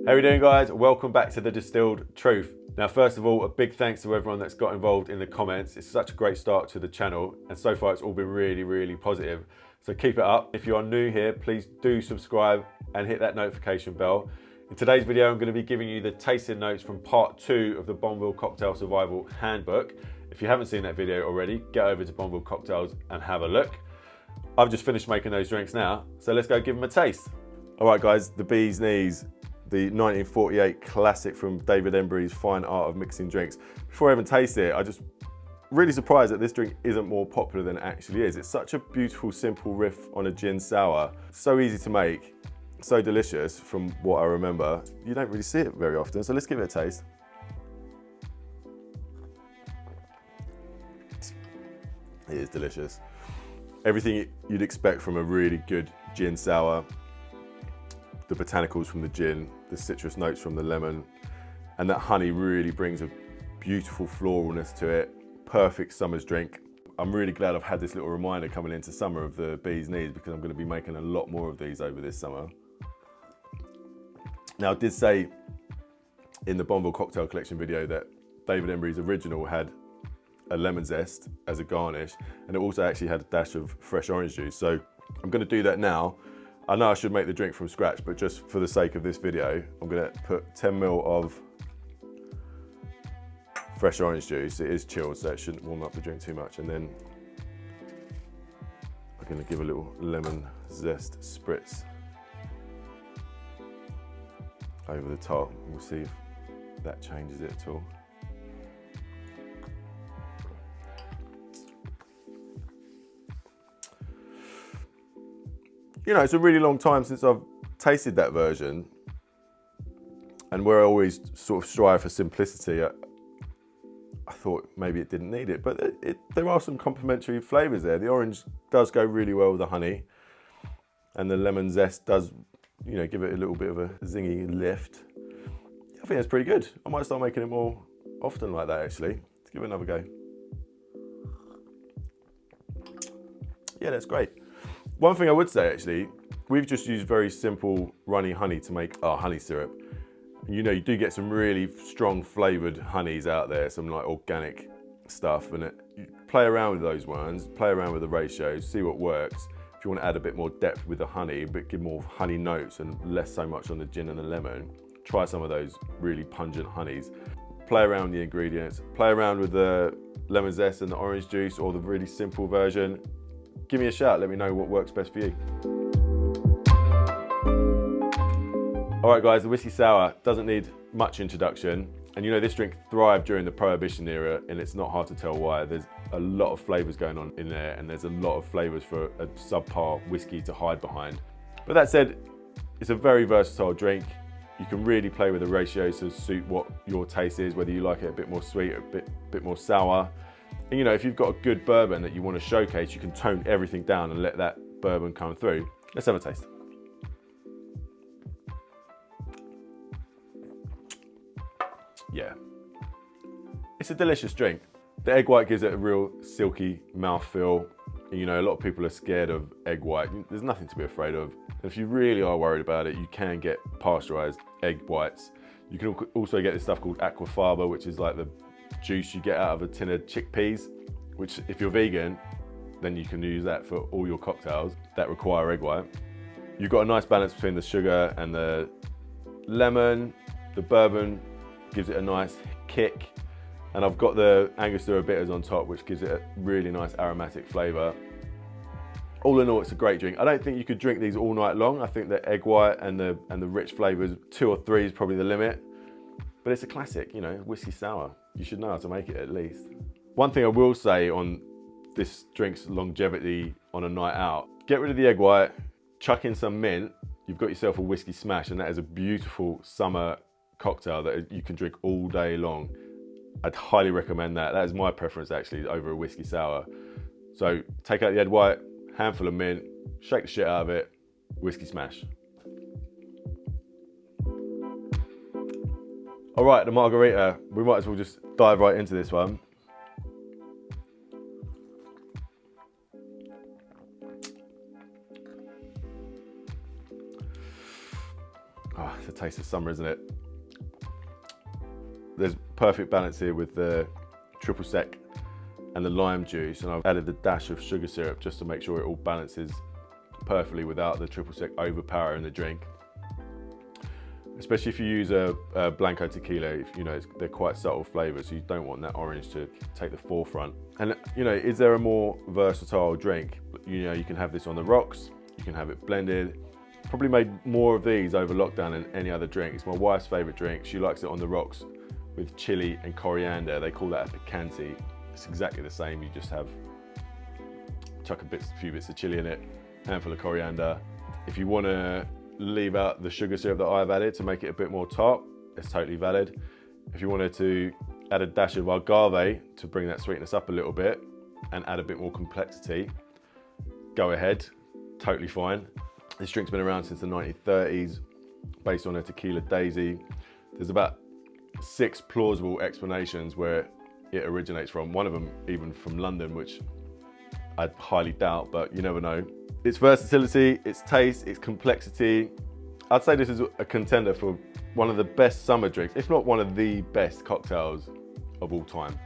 How are you doing, guys? Welcome back to the Distilled Truth. Now, first of all, a big thanks to everyone that's got involved in the comments. It's such a great start to the channel, and so far it's all been really positive. So keep it up. If you are new here, please do subscribe and hit that notification bell. In today's video, I'm going to be giving you the tasting notes from part 2 of the Bonneville Cocktail Survival Handbook. If you haven't seen that video already, get over to Bonneville Cocktails and have a look. I've just finished making those drinks now, so let's go give them a taste. All right, guys, the bee's knees. The 1948 classic from David Embry's Fine Art of Mixing Drinks. Before I even taste it, I'm just really surprised that this drink isn't more popular than it actually is. It's such a beautiful, simple riff on a gin sour. So easy to make, so delicious from what I remember. You don't really see it very often, so let's give it a taste. It is delicious. Everything you'd expect from a really good gin sour. The botanicals from the gin, the citrus notes from the lemon, and that honey really brings a beautiful floralness to it. Perfect summer's drink. I'm really glad I've had this little reminder coming into summer of the bee's knees, because I'm going to be making a lot more of these over this summer. Now, I did say in the Bonneville Cocktail Collection video that David Embry's original had a lemon zest as a garnish, and it also actually had a dash of fresh orange juice. So I'm going to do that now. I know I should make the drink from scratch, but just for the sake of this video, I'm gonna put 10 ml of fresh orange juice. It is chilled, so it shouldn't warm up the drink too much. And then I'm gonna give a little lemon zest spritz over the top. We'll see if that changes it at all. You know, it's a really long time since I've tasted that version, and where I always sort of strive for simplicity, I thought maybe it didn't need it, but there are some complementary flavours there. The orange does go really well with the honey, and the lemon zest does, you know, give it a little bit of a zingy lift. I think that's pretty good. I might start making it more often like that, actually. Let's give it another go. Yeah, that's great. One thing I would say, actually, we've just used very simple runny honey to make our honey syrup. You know, you do get some really strong flavoured honeys out there, some like organic stuff, and you play around with those ones, play around with the ratios, see what works. If you want to add a bit more depth with the honey, but give more honey notes and less so much on the gin and the lemon, try some of those really pungent honeys. Play around with the ingredients, play around with the lemon zest and the orange juice, or the really simple version. Give me a shout, let me know what works best for you. All right, guys, the whiskey sour doesn't need much introduction. And you know, this drink thrived during the Prohibition era, and it's not hard to tell why. There's a lot of flavors going on in there, and there's a lot of flavors for a subpar whiskey to hide behind. But that said, it's a very versatile drink. You can really play with the ratios to suit what your taste is, whether you like it a bit more sweet, a bit more sour. And you know, if you've got a good bourbon that you want to showcase, you can tone everything down and let that bourbon come through. Let's have a taste. Yeah, it's a delicious drink. The egg white gives it a real silky mouthfeel. You know, a lot of people are scared of egg white. There's nothing to be afraid of. And if you really are worried about it, you can get pasteurized egg whites. You can also get this stuff called aquafaba, which is like the juice you get out of a tin of chickpeas, which if you're vegan, then you can use that for all your cocktails that require egg white. You've got a nice balance between the sugar and the lemon. The bourbon gives it a nice kick. And I've got the Angostura bitters on top, which gives it a really nice aromatic flavor. All in all, it's a great drink. I don't think you could drink these all night long. I think the egg white and the rich flavors, 2 or 3 is probably the limit. But it's a classic, you know, whiskey sour. You should know how to make it at least. One thing I will say on this drink's longevity on a night out, get rid of the egg white, chuck in some mint, you've got yourself a whiskey smash, and that is a beautiful summer cocktail that you can drink all day long. I'd highly recommend that. That is my preference, actually, over a whiskey sour. So take out the egg white, handful of mint, shake the shit out of it, whiskey smash. All right, the margarita, we might as well just dive right into this one. Oh, it's a taste of summer, isn't it? There's perfect balance here with the triple sec and the lime juice, and I've added a dash of sugar syrup just to make sure it all balances perfectly without the triple sec overpowering the drink. Especially if you use a Blanco tequila, you know, they're quite subtle flavors, so you don't want that orange to take the forefront. And you know, is there a more versatile drink? You know, you can have this on the rocks, you can have it blended. Probably made more of these over lockdown than any other drink. It's my wife's favorite drink. She likes it on the rocks with chili and coriander. They call that a picante. It's exactly the same. You just have chuck a few bits of chili in it, handful of coriander. If you want to leave out the sugar syrup that I've added to make it a bit more tart, it's totally valid. If you wanted to add a dash of agave to bring that sweetness up a little bit and add a bit more complexity, go ahead, totally fine. This drink's been around since the 1930s, based on a tequila daisy. There's about 6 plausible explanations where it originates from. One of them even from London, which I highly doubt, but you never know. Its versatility, its taste, its complexity. I'd say this is a contender for one of the best summer drinks, if not one of the best cocktails of all time.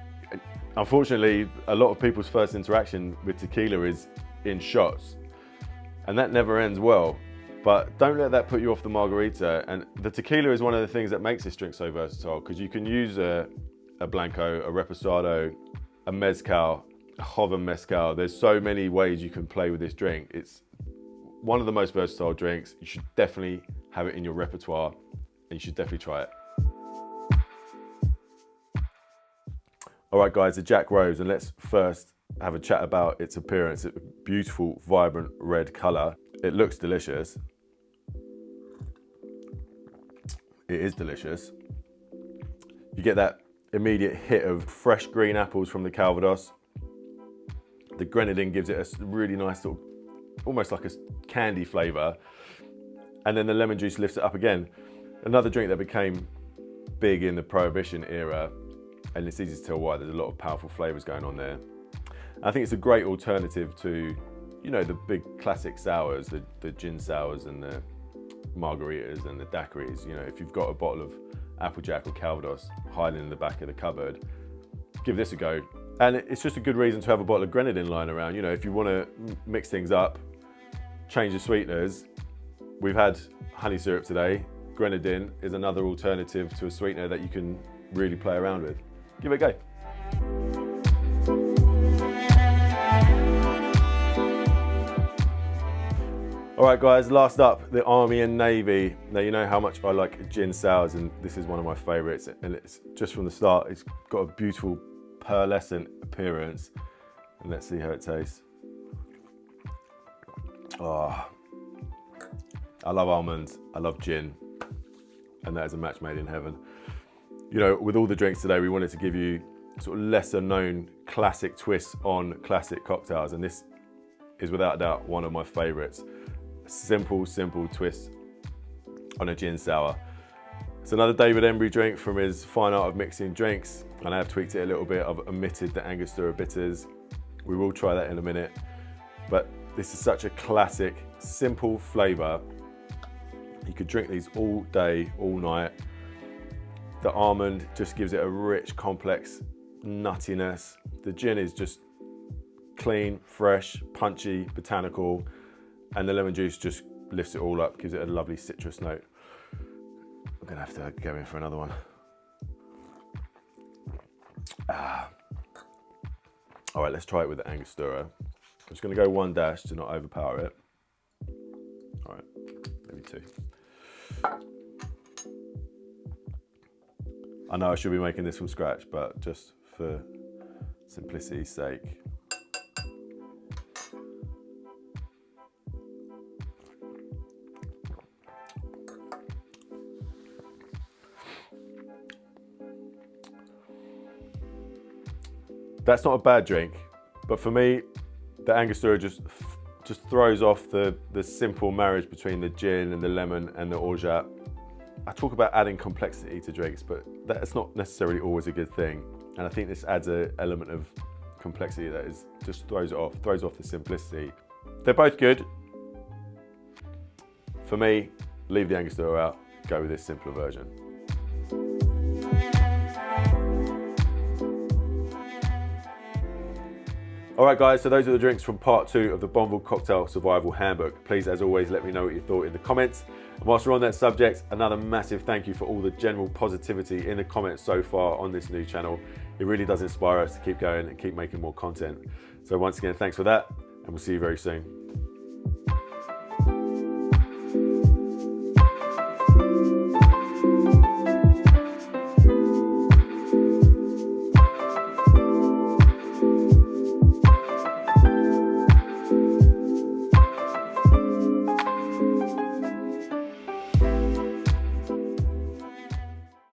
Unfortunately, a lot of people's first interaction with tequila is in shots, and that never ends well. But don't let that put you off the margarita. And the tequila is one of the things that makes this drink so versatile, because you can use a Blanco, a Reposado, a Mezcal, a Joven Mezcal. There's so many ways you can play with this drink. It's one of the most versatile drinks. You should definitely have it in your repertoire, and you should definitely try it. All right, guys, the Jack Rose, and let's first have a chat about its appearance. It's a beautiful, vibrant red color. It looks delicious. It is delicious. You get that immediate hit of fresh green apples from the Calvados. The grenadine gives it a really nice sort of, almost like a candy flavor. And then the lemon juice lifts it up again. Another drink that became big in the Prohibition era, and it's easy to tell why. There's a lot of powerful flavors going on there. I think it's a great alternative to, you know, the big classic sours, the gin sours and the margaritas and the daiquiris. You know, if you've got a bottle of Applejack or Calvados hiding in the back of the cupboard, give this a go. And it's just a good reason to have a bottle of grenadine lying around. You know, if you want to mix things up, change the sweeteners. We've had honey syrup today. Grenadine is another alternative to a sweetener that you can really play around with. Give it a go. All right, guys, last up, the Army and Navy. Now, you know how much I like gin sours, and this is one of my favorites. And it's just from the start, it's got a beautiful pearlescent appearance. And let's see how it tastes. Oh, I love almonds, I love gin, and that is a match made in heaven. You know, with all the drinks today, we wanted to give you sort of lesser known classic twists on classic cocktails, and this is without a doubt one of my favorites. Simple twist on a gin sour. It's another David Embry drink from his Fine Art of Mixing Drinks, and I have tweaked it a little bit. I've omitted the Angostura bitters. We will try that in a minute, but this is such a classic, simple flavor. You could drink these all day, all night. The almond just gives it a rich, complex nuttiness. The gin is just clean, fresh, punchy, botanical, and the lemon juice just lifts it all up, gives it a lovely citrus note. I'm gonna have to go in for another one. All right, let's try it with the Angostura. I'm just gonna go 1 dash to not overpower it. All right, maybe 2. I know I should be making this from scratch, but just for simplicity's sake. That's not a bad drink, but for me, the Angostura just throws off the simple marriage between the gin and the lemon and the orgeat. I talk about adding complexity to drinks, but that's not necessarily always a good thing. And I think this adds an element of complexity that just throws off the simplicity. They're both good. For me, leave the Angostura out. go with this simpler version. All right guys, so those are the drinks from part 2 of the Bonneville Cocktail Survival Handbook. Please, as always, let me know what you thought in the comments. And whilst we're on that subject, another massive thank you for all the general positivity in the comments so far on this new channel. It really does inspire us to keep going and keep making more content. So once again, thanks for that, and we'll see you very soon.